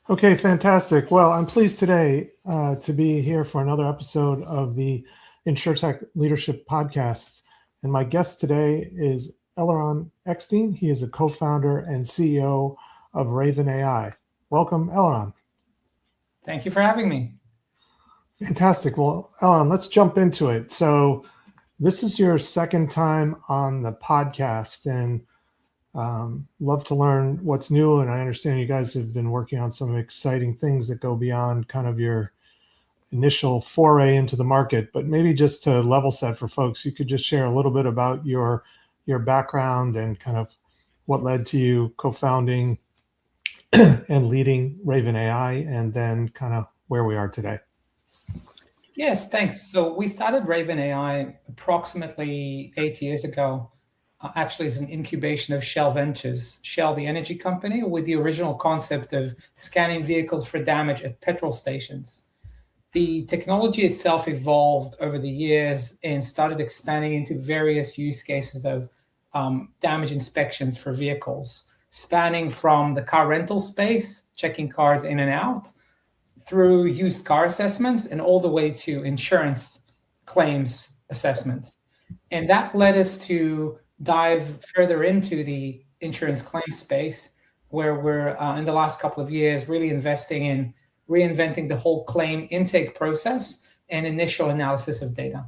Okay, fantastic. Well, I'm pleased today to be here for another episode of the Insurtech Leadership Podcast. And my guest today is Eliron Ekstein. He is a co-founder and CEO of Ravin AI. Welcome, Eliron. Thank you for having me. Fantastic. Well, Eliron, let's jump into it. So this is your second time on the podcast, and love to learn what's new. And I understand you guys have been working on some exciting things that go beyond kind of your initial foray into the market. But maybe just to level set for folks, you could just share a little bit about your background and kind of what led to you co-founding and leading Ravin AI, and then kind of where we are today. Yes, thanks. So we started Ravin AI approximately 8 years ago. Actually, as an incubation of Shell Ventures, Shell, the energy company, with the original concept of scanning vehicles for damage at petrol stations. The technology itself evolved over the years and started expanding into various use cases of damage inspections for vehicles, spanning from the car rental space, checking cars in and out, through used car assessments, and all the way to insurance claims assessments. And that led us to dive further into the insurance claim space, where we're in the last couple of years really investing in reinventing the whole claim intake process and initial analysis of data.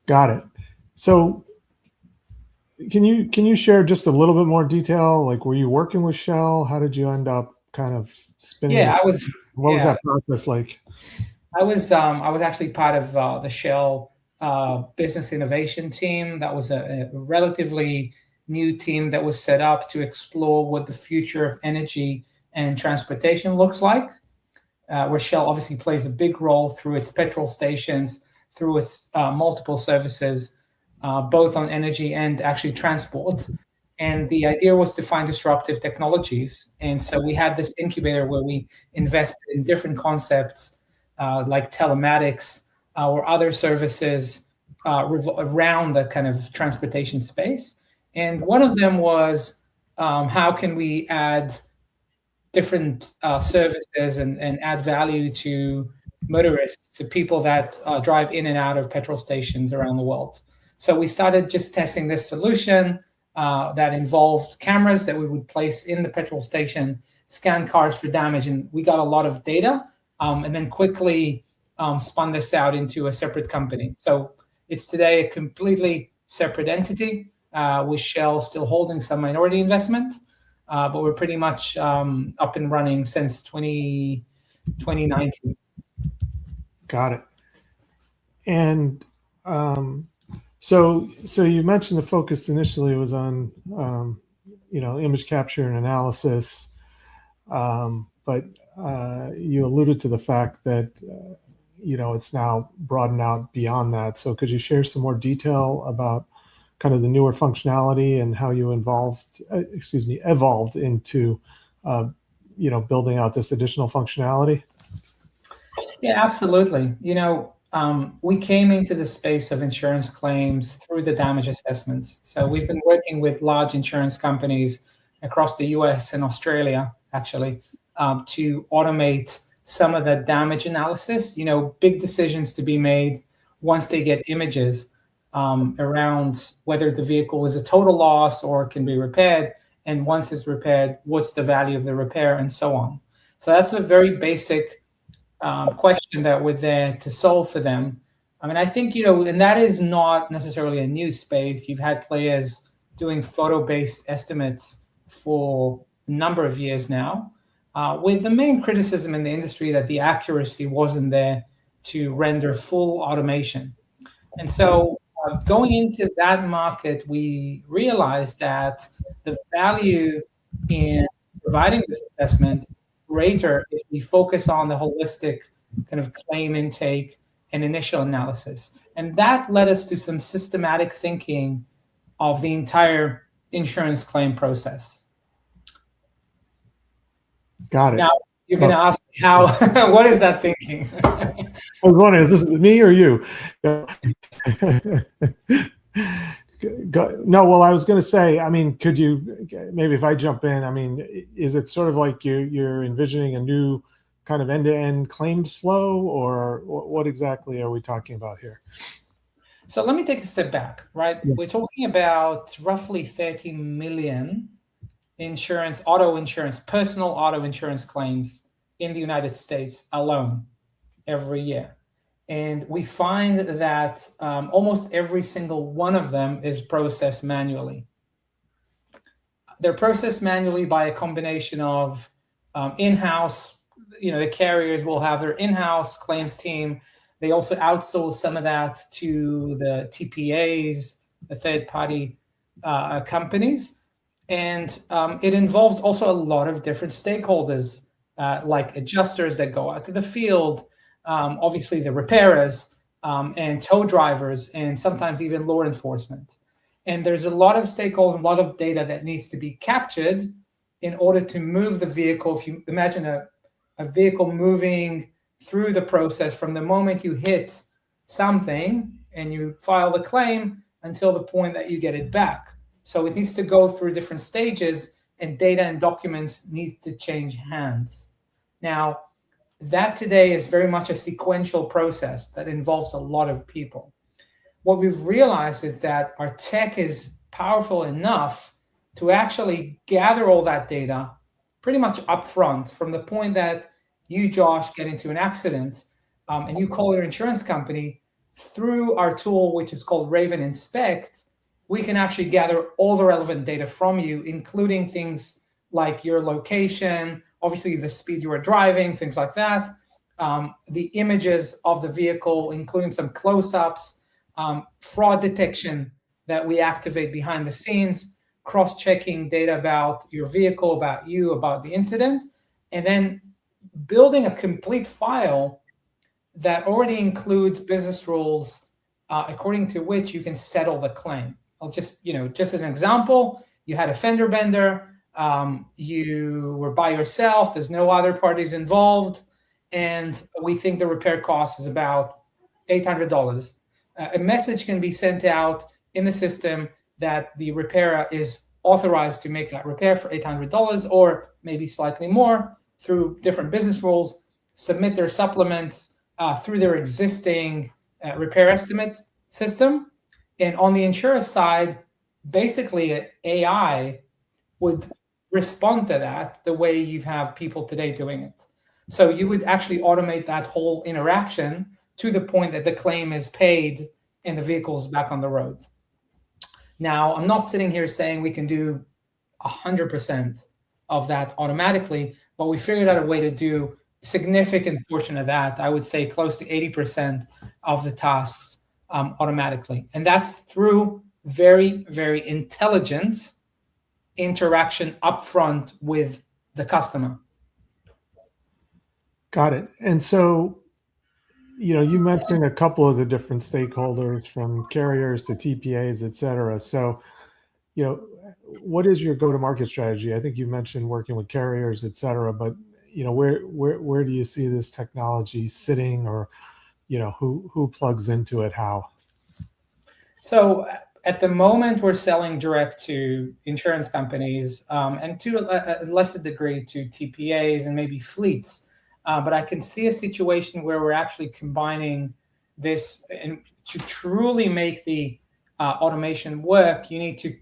Got it. So can you share just a little bit more detail? Like, were you working with Shell? How did you end up kind of spinning? Yeah, what was that process like? I was actually part of the Shell business innovation team. That was a relatively new team that was set up to explore what the future of energy and transportation looks like, where Shell obviously plays a big role through its petrol stations, through its multiple services, both on energy and actually transport. And the idea was to find disruptive technologies. And so we had this incubator where we invested in different concepts like telematics, or other services around the kind of transportation space. And one of them was how can we add different services and add value to motorists, to people that drive in and out of petrol stations around the world. So we started just testing this solution that involved cameras that we would place in the petrol station, scan cars for damage, and we got a lot of data, and then quickly spun this out into a separate company. So it's today a completely separate entity, with Shell still holding some minority investment, but we're pretty much up and running since 2019. Got it. And so you mentioned the focus initially was on image capture and analysis, but you alluded to the fact that it's now broadened out beyond that. So could you share some more detail about kind of the newer functionality and how you evolved into building out this additional functionality? Yeah, absolutely. We came into the space of insurance claims through the damage assessments. So we've been working with large insurance companies across the US and Australia, actually, to automate some of the damage analysis, big decisions to be made once they get images around whether the vehicle is a total loss or can be repaired. And once it's repaired, what's the value of the repair, and so on. So that's a very basic question that we're there to solve for them. I mean, I think, and that is not necessarily a new space. You've had players doing photo-based estimates for a number of years now, with the main criticism in the industry that the accuracy wasn't there to render full automation. And so going into that market, we realized that the value in providing this assessment greater if we focus on the holistic kind of claim intake and initial analysis. And that led us to some systematic thinking of the entire insurance claim process. Got it. Now, you're going to ask me how, what is that thinking? I was wondering, is this me or you? No, well, I was going to say, I mean, could you, maybe if I jump in, I mean, is it sort of like you're envisioning a new kind of end-to-end claims flow, or what exactly are we talking about here? So let me take a step back, right? Yeah. We're talking about roughly 30 million auto insurance, personal auto insurance claims in the United States alone every year. And we find that almost every single one of them is processed manually. They're processed manually by a combination of in-house, the carriers will have their in-house claims team. They also outsource some of that to the TPAs, the third-party companies. And it involves also a lot of different stakeholders, like adjusters that go out to the field, obviously the repairers, and tow drivers, and sometimes even law enforcement. And there's a lot of stakeholders, a lot of data that needs to be captured in order to move the vehicle. If you imagine a vehicle moving through the process from the moment you hit something and you file the claim until the point that you get it back. So it needs to go through different stages, and data and documents need to change hands. Now, that today is very much a sequential process that involves a lot of people. What we've realized is that our tech is powerful enough to actually gather all that data pretty much upfront from the point that you, Josh, get into an accident and you call your insurance company. Through our tool, which is called Ravin Inspect, we can actually gather all the relevant data from you, including things like your location, obviously the speed you are driving, things like that, the images of the vehicle, including some close-ups, fraud detection that we activate behind the scenes, cross-checking data about your vehicle, about you, about the incident, and then building a complete file that already includes business rules according to which you can settle the claim. I'll just as an example, you had a fender bender, you were by yourself, there's no other parties involved, and we think the repair cost is about $800. A message can be sent out in the system that the repairer is authorized to make that repair for $800 or maybe slightly more through different business rules, submit their supplements through their existing repair estimate system. And on the insurer side, basically AI would respond to that the way you have people today doing it. So you would actually automate that whole interaction to the point that the claim is paid and the vehicle is back on the road. Now, I'm not sitting here saying we can do 100% of that automatically, but we figured out a way to do a significant portion of that. I would say close to 80% of the tasks automatically. And that's through very, very intelligent interaction upfront with the customer. Got it. And so, you mentioned a couple of the different stakeholders, from carriers to TPAs, et cetera. So, what is your go-to-market strategy? I think you mentioned working with carriers, et cetera, but, where do you see this technology sitting, or, who plugs into it, how? So at the moment, we're selling direct to insurance companies and to a lesser degree to TPAs and maybe fleets. But I can see a situation where we're actually combining this, and to truly make the automation work, you need to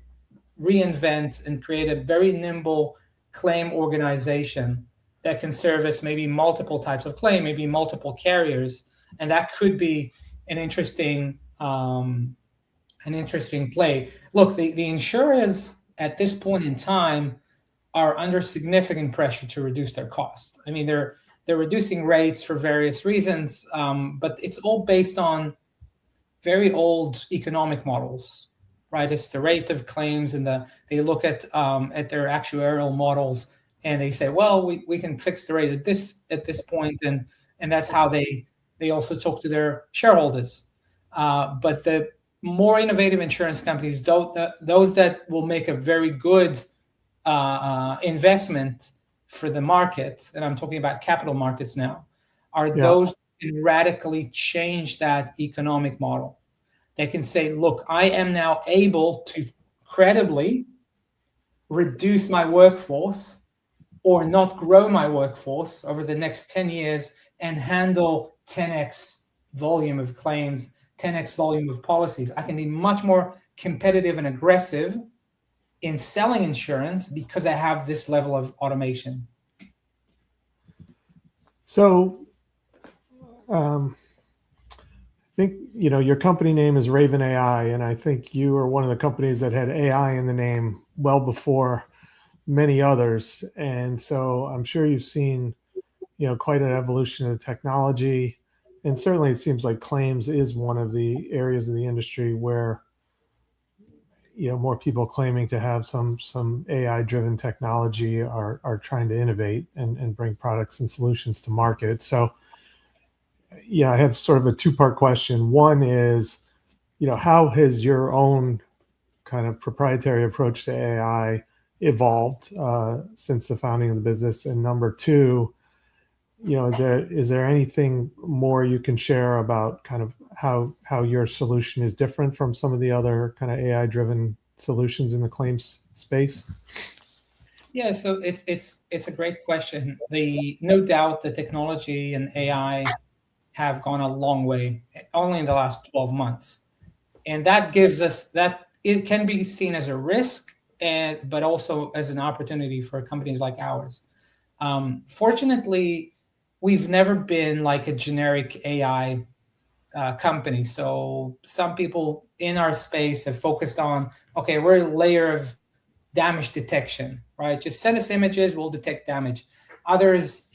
reinvent and create a very nimble claim organization that can service maybe multiple types of claim, maybe multiple carriers. And that could be an interesting play. Look, the insurers at this point in time are under significant pressure to reduce their cost. I mean, they're reducing rates for various reasons, but it's all based on very old economic models, right? It's the rate of claims, and they look at their actuarial models, and they say, well, we can fix the rate at this point, and that's how they also talk to their shareholders. But the more innovative insurance companies, those that will make a very good investment for the market, and I'm talking about capital markets now, are those that radically change that economic model. They can say, look, I am now able to credibly reduce my workforce or not grow my workforce over the next 10 years and handle 10x volume of claims, 10x volume of policies. I can be much more competitive and aggressive in selling insurance because I have this level of automation. So I think, your company name is Ravin AI, and I think you are one of the companies that had AI in the name well before many others. And so I'm sure you've seen, quite an evolution of the technology. And certainly it seems like claims is one of the areas of the industry where, more people claiming to have some AI driven technology are trying to innovate and bring products and solutions to market. So, I have sort of a two-part question. One is, how has your own kind of proprietary approach to AI evolved since the founding of the business? And number two, is there anything more you can share about kind of how your solution is different from some of the other kind of AI driven solutions in the claims space? Yeah, so it's a great question. No doubt the technology and AI have gone a long way only in the last 12 months. And that gives us that it can be seen as a risk, but also as an opportunity for companies like ours. Fortunately, we've never been like a generic AI company. So some people in our space have focused on, okay, we're a layer of damage detection, right? Just send us images, we'll detect damage. Others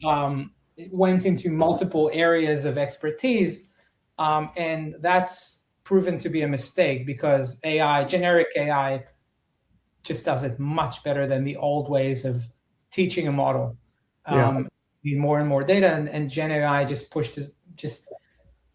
went into multiple areas of expertise, and that's proven to be a mistake because generic AI, just does it much better than the old ways of teaching a model. Need more and more data, and Gen AI just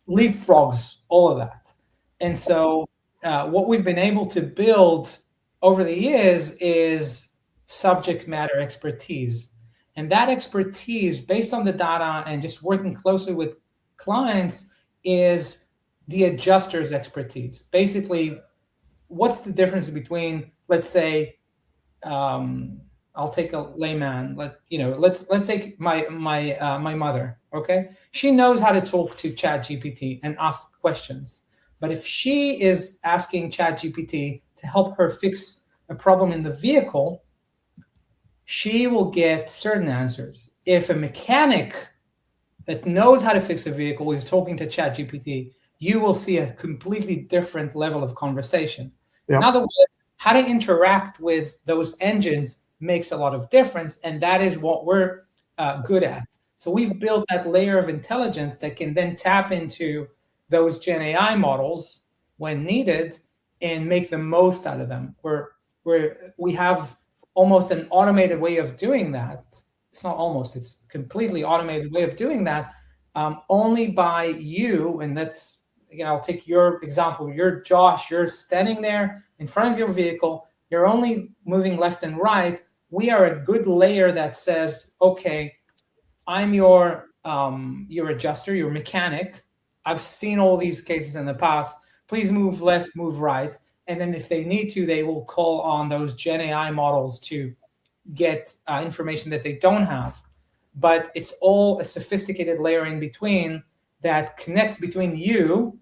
leapfrogs all of that. And so what we've been able to build over the years is subject matter expertise. And that expertise, based on the data and just working closely with clients, is the adjuster's expertise. Basically, what's the difference between, let's say, I'll take a layman. Let's take my mother. Okay, she knows how to talk to ChatGPT and ask questions. But if she is asking ChatGPT to help her fix a problem in the vehicle, she will get certain answers. If a mechanic that knows how to fix a vehicle is talking to ChatGPT, you will see a completely different level of conversation. Yep. In other words, how to interact with those engines makes a lot of difference, and that is what we're good at. So we've built that layer of intelligence that can then tap into those Gen AI models when needed and make the most out of them. We have almost an automated way of doing that. It's not almost, it's completely automated way of doing that, only by you. And that's, again, I'll take your example. You're Josh, you're standing there in front of your vehicle. You're only moving left and right. We are a good layer that says, okay, I'm your adjuster, your mechanic. I've seen all these cases in the past. Please move left, move right. And then if they need to, they will call on those Gen AI models to get information that they don't have. But it's all a sophisticated layer in between that connects between you,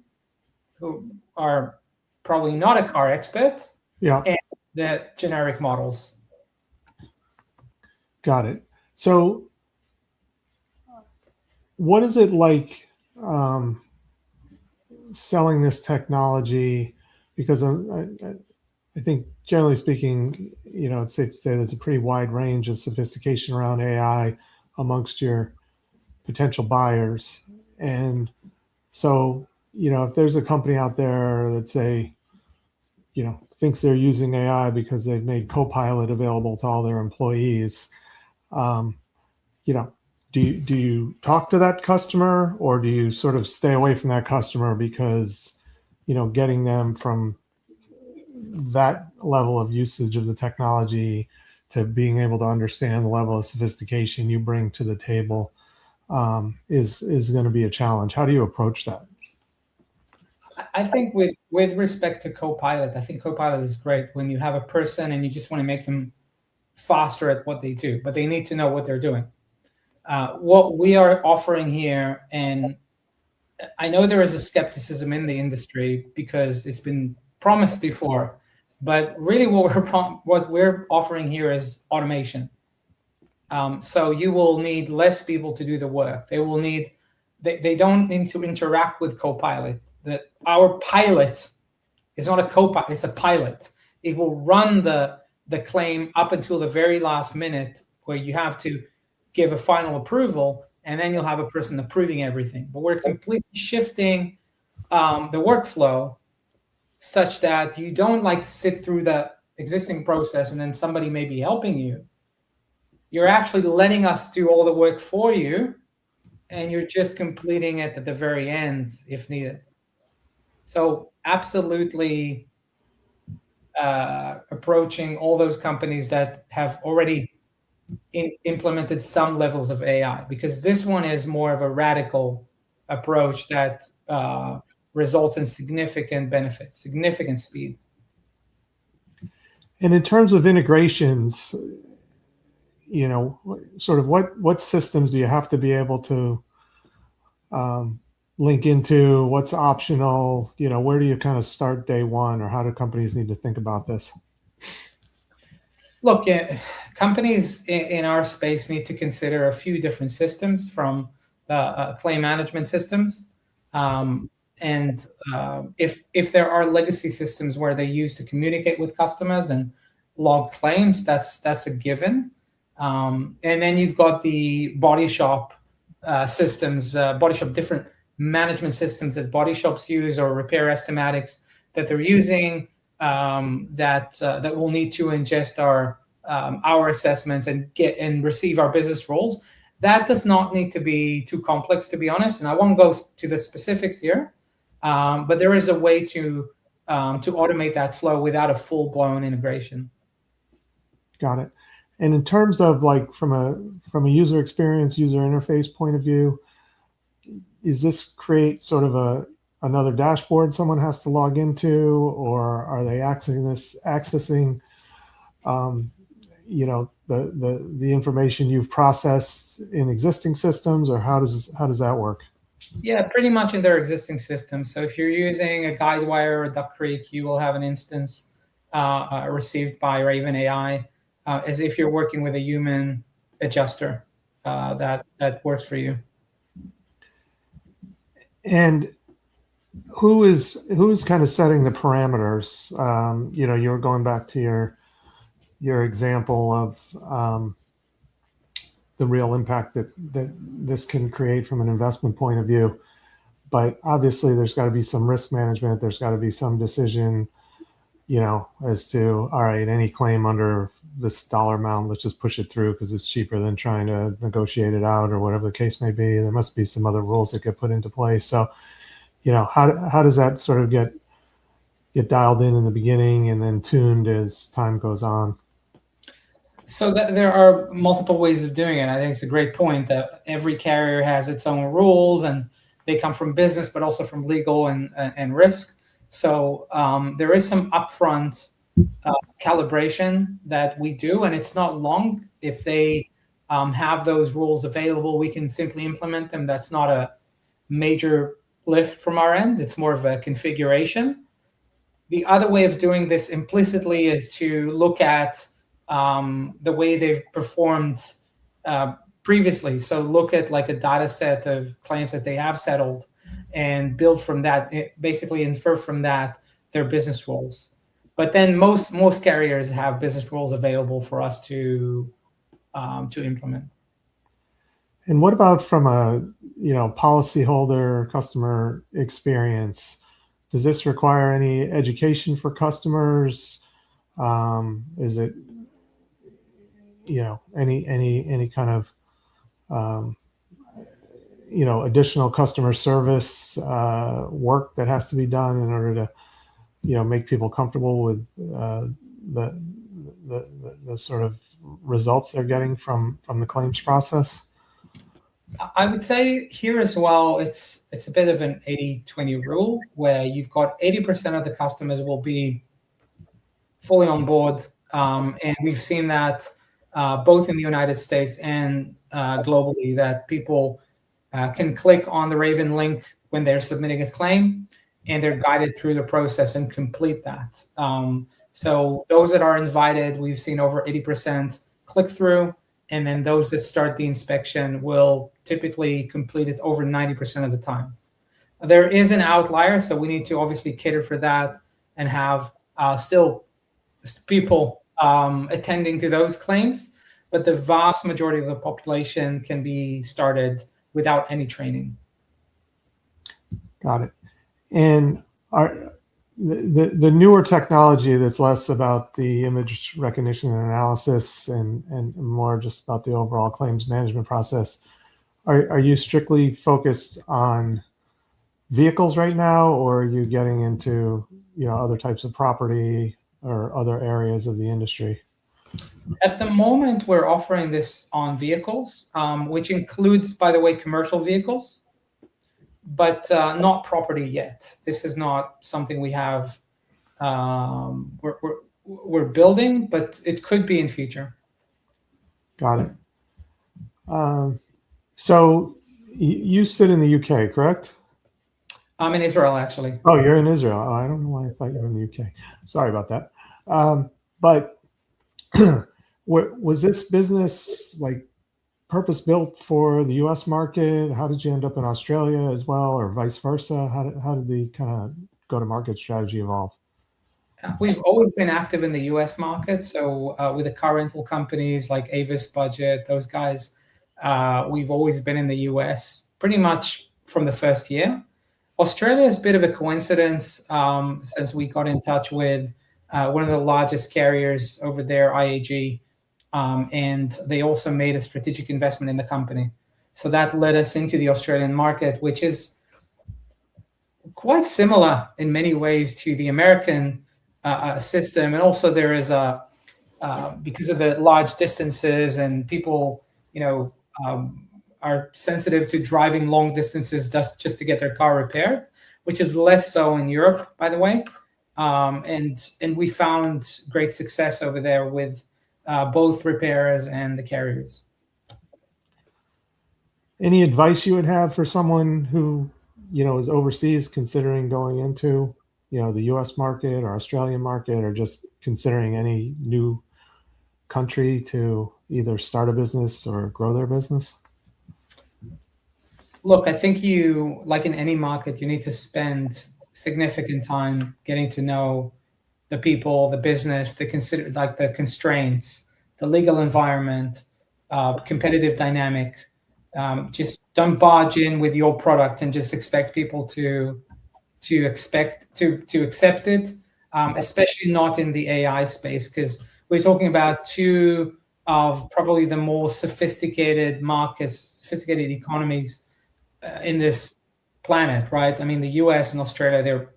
who are probably not a car expert, and the generic models. Got it. So what is it like selling this technology? Because I think generally speaking, it's safe to say there's a pretty wide range of sophistication around AI amongst your potential buyers. And so, if there's a company out there that thinks they're using AI because they've made Copilot available to all their employees, do you talk to that customer, or do you sort of stay away from that customer because, getting them from that level of usage of the technology to being able to understand the level of sophistication you bring to the table is going to be a challenge? How do you approach that? I think with respect to Copilot, I think Copilot is great when you have a person and you just want to make them faster at what they do, but they need to know what they're doing. What we are offering here, and I know there is a skepticism in the industry because it's been promised before, but really what we're offering here is automation. So you will need less people to do the work. They don't need to interact with Copilot. That our pilot is not a Copilot, it's a pilot. It will run the claim up until the very last minute where you have to give a final approval, and then you'll have a person approving everything. But we're completely shifting the workflow such that you don't like sit through the existing process and then somebody may be helping you. You're actually letting us do all the work for you, and you're just completing it at the very end if needed. So absolutely approaching all those companies that have already implemented some levels of AI, because this one is more of a radical approach that results in significant benefits, significant speed. And in terms of integrations, sort of what systems do you have to be able to link into? What's optional? Where do you kind of start day one, or how do companies need to think about this? Look, companies in our space need to consider a few different systems, from claim management systems. And if there are legacy systems where they use to communicate with customers and log claims, that's a given. And then you've got the body shop systems, different management systems that body shops use, or repair estimatics that they're using, that will need to ingest our assessments and get and receive our business rules. That does not need to be too complex, to be honest. And I won't go to the specifics here, but there is a way to automate that flow without a full-blown integration. Got it. And in terms of like from a user experience, user interface point of view, is this create sort of another dashboard someone has to log into, or are they accessing the information you've processed in existing systems, or how does that work? Yeah, pretty much in their existing systems. So if you're using a Guidewire or Duck Creek, you will have an instance received by Ravin AI, as if you're working with a human adjuster that works for you. And who's kind of setting the parameters? You were going back to your example of the real impact that this can create from an investment point of view. But obviously there's got to be some risk management. There's got to be some decision, as to, all right, any claim under this dollar amount, let's just push it through because it's cheaper than trying to negotiate it out, or whatever the case may be. There must be some other rules that get put into place. So, how does that sort of get dialed in the beginning and then tuned as time goes on? So there are multiple ways of doing it. I think it's a great point that every carrier has its own rules, and they come from business, but also from legal and risk. So there is some upfront calibration that we do, and it's not long. If they have those rules available, we can simply implement them. That's not a major lift from our end. It's more of a configuration. The other way of doing this implicitly is to look at the way they've performed previously. So look at like a data set of claims that they have settled and build from that, basically infer from that their business rules. But then most carriers have business rules available for us to implement. And what about from a policyholder customer experience? Does this require any education for customers? Is it any kind of additional customer service work that has to be done in order to make people comfortable with the sort of results they're getting from the claims process? I would say here as well, it's a bit of an 80-20 rule where you've got 80% of the customers will be fully on board. And we've seen that both in the United States and globally, that people can click on the Ravin link when they're submitting a claim, and they're guided through the process and complete that. So those that are invited, we've seen over 80% click through, and then those that start the inspection will typically complete it over 90% of the time. There is an outlier, so we need to obviously cater for that and have still people attending to those claims, but the vast majority of the population can be started without any training. Got it. And the newer technology that's less about the image recognition and analysis and more just about the overall claims management process, are you strictly focused on vehicles right now, or are you getting into other types of property or other areas of the industry? At the moment, we're offering this on vehicles, which includes, by the way, commercial vehicles, but not property yet. This is not something we have. We're building, but it could be in future. Got it. So you sit in the UK, correct? I'm in Israel, actually. Oh, you're in Israel. Oh, I don't know why I thought you were in the UK. Sorry about that. But was this business like purpose built for the U.S. market? How did you end up in Australia as well, or vice versa? How did the kind of go-to-market strategy evolve? We've always been active in the U.S. market. So with the car rental companies like Avis Budget, those guys, we've always been in the U.S. pretty much from the first year. Australia is a bit of a coincidence since we got in touch with one of the largest carriers over there, IAG, and they also made a strategic investment in the company. So that led us into the Australian market, which is quite similar in many ways to the American system. And also there is because of the large distances and people, are sensitive to driving long distances just to get their car repaired, which is less so in Europe, by the way. And we found great success over there with both repairers and the carriers. Any advice you would have for someone who, is overseas considering going into, the U.S. market or Australian market, or just considering any new country to either start a business or grow their business? Look, I think like in any market, you need to spend significant time getting to know the people, the business, the constraints, the legal environment, competitive dynamic. Just don't barge in with your product and just expect people to accept it, especially not in the AI space, because we're talking about two of probably the more sophisticated markets, sophisticated economies in this planet, right? I mean, the US and Australia, they're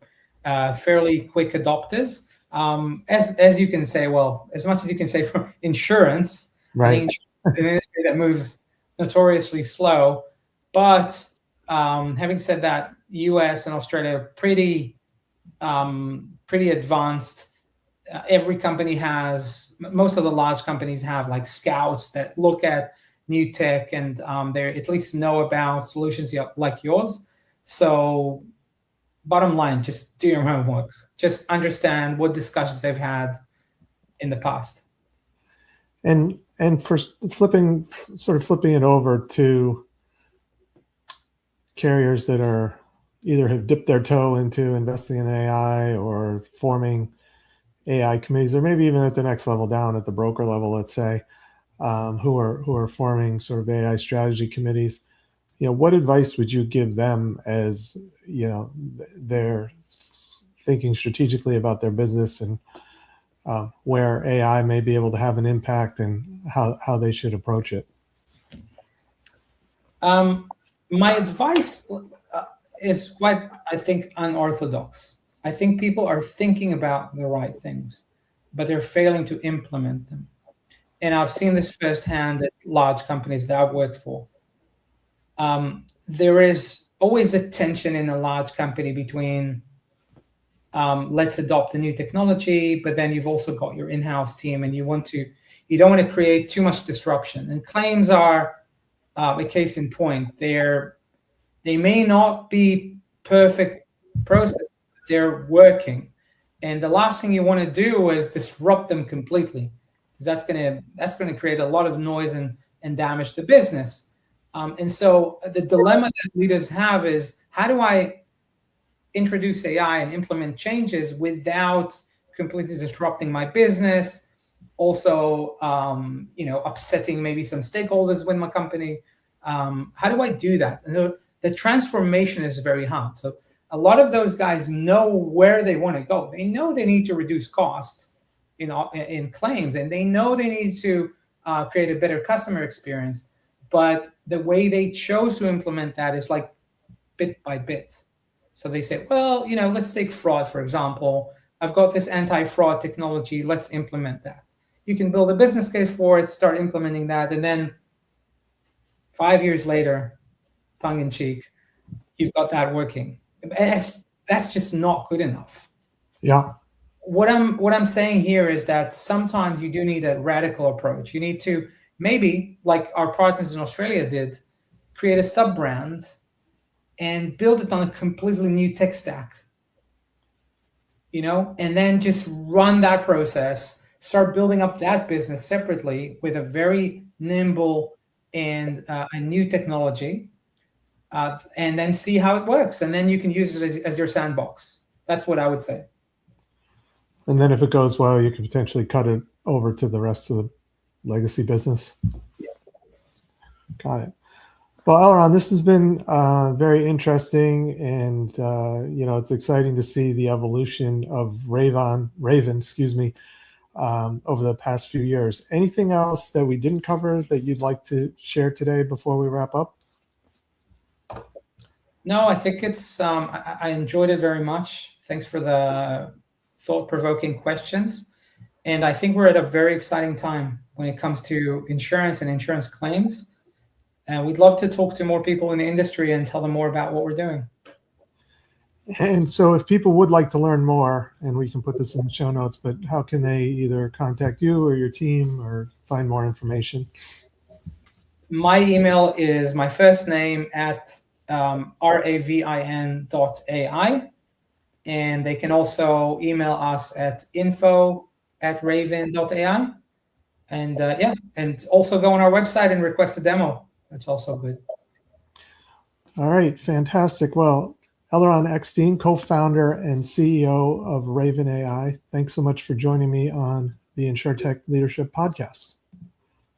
fairly quick adopters. As you can say, well, as much as you can say for insurance, right? I think insurance is an industry that moves notoriously slow. But having said that, US and Australia are pretty advanced. Every company most of the large companies have like scouts that look at new tech, and they at least know about solutions like yours. So bottom line, just do your homework. Just understand what discussions they've had in the past. And for flipping it over to carriers that are either have dipped their toe into investing in AI or forming AI committees, or maybe even at the next level down at the broker level, let's say, who are forming sort of AI strategy committees, what advice would you give them as they're thinking strategically about their business and where AI may be able to have an impact and how they should approach it? My advice is quite, I think, unorthodox. I think people are thinking about the right things, but they're failing to implement them. And I've seen this firsthand at large companies that I've worked for. There is always a tension in a large company between let's adopt a new technology, but then you've also got your in-house team, and you don't want to create too much disruption. And claims are a case in point. They may not be perfect processes, they're working. And the last thing you want to do is disrupt them completely, because that's gonna create a lot of noise and damage the business. And so the dilemma that leaders have is, how do I introduce AI and implement changes without completely disrupting my business? Also, upsetting maybe some stakeholders within my company. How do I do that? And the transformation is very hard. So a lot of those guys know where they want to go. They know they need to reduce cost, in claims, and they know they need to create a better customer experience. But the way they chose to implement that is like bit by bit. So they say, well, let's take fraud, for example. I've got this anti-fraud technology. Let's implement that. You can build a business case for it, start implementing that, and then 5 years later, tongue in cheek, you've got that working. And that's just not good enough. Yeah. What I'm saying here is that sometimes you do need a radical approach. You need to, maybe, like our partners in Australia did, create a sub-brand and build it on a completely new tech stack, and then just run that process, start building up that business separately with a very nimble and a new technology, and then see how it works. And then you can use it as your sandbox. That's what I would say. And then if it goes well, you could potentially cut it over to the rest of the legacy business. Yeah. Got it. Well, Eliron, this has been very interesting, and it's exciting to see the evolution of Ravin, over the past few years. Anything else that we didn't cover that you'd like to share today before we wrap up? No, I think it's I enjoyed it very much. Thanks for the thought-provoking questions. And I think we're at a very exciting time when it comes to insurance and insurance claims. And we'd love to talk to more people in the industry and tell them more about what we're doing. And so if people would like to learn more, and we can put this in the show notes, but how can they either contact you or your team or find more information? My email is my first name at ravin.ai. And they can also email us at info@ravin.ai. And and also go on our website and request a demo. That's also good. All right, fantastic. Well, Eliron Ekstein, co-founder and CEO of Ravin AI, thanks so much for joining me on the Insurtech Leadership Podcast.